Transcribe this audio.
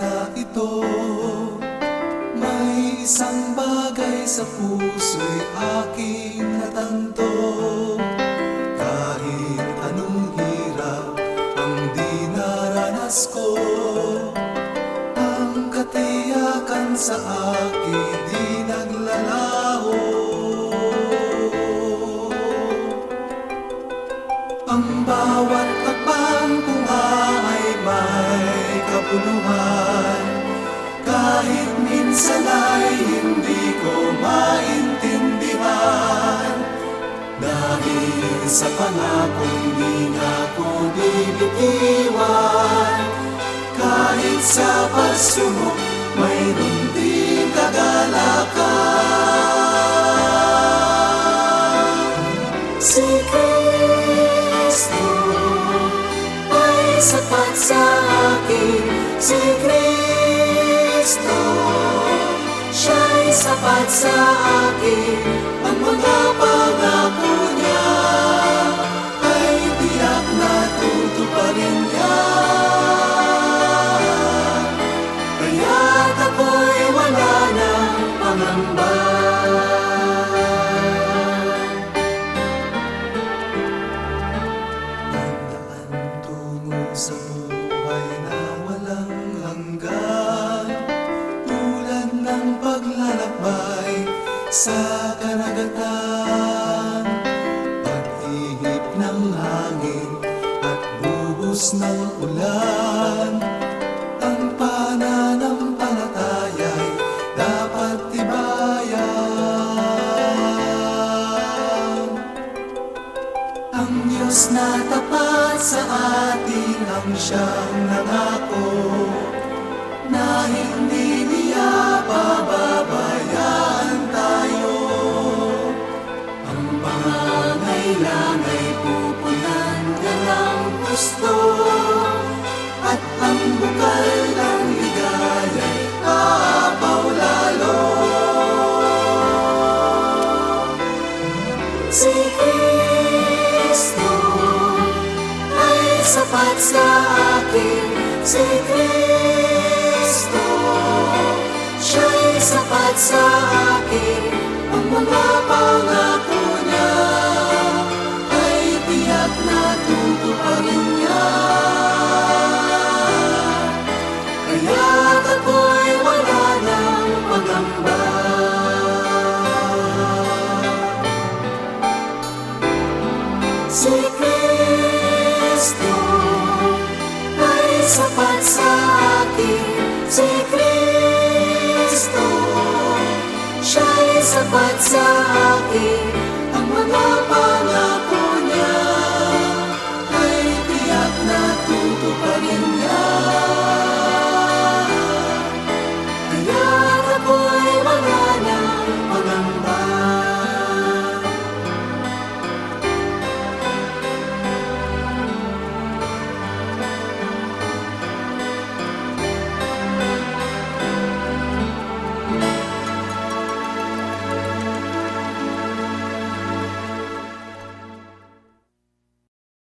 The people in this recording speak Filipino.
na ito, may isang bagay sa puso'y aking natanto. Kahit anong hirap ang dinaranas ko, ang katiyakan sa akin di naglalaho. Ang bawat hakbang ko ay may kabuluhan, kahit minsan ay hindi ko maintindihan. Dahil sa pangakong di na ko bibitiwan, kahit sa pagsubok mayroon din kagalakan. Si Kristo ay sapat sa akin, si Kristo, siya'y sapat sa akin. Ang mga pangako niya ay tiyak na tutuparin niya. Kaya't ako'y wala ng pangamba. Sa buhay na walang hanggan, tulad ng paglalakbay sa karagatan, pag-ihip ng hangin at buhos ng ulan. Ang pananampalataya'y dapat tibayan. Ang Diyos na tapat sa atin ang siyang nangako na hindi niya pababayaan tayo. Ang pangangailangan ay pupunan niya ng gusto, at ang bukal ng ligaya'y aapaw lalo. Si Kristo ay sapat sa akin, si Kristo, siya'y sapat sa akin. Ang mga pangako niya ay tiyak na tutuparin niya. Kaya't ako'y wala ng pangamba. Si Kristo ay sapat sa akin, si Kristo, siya'y sapat sa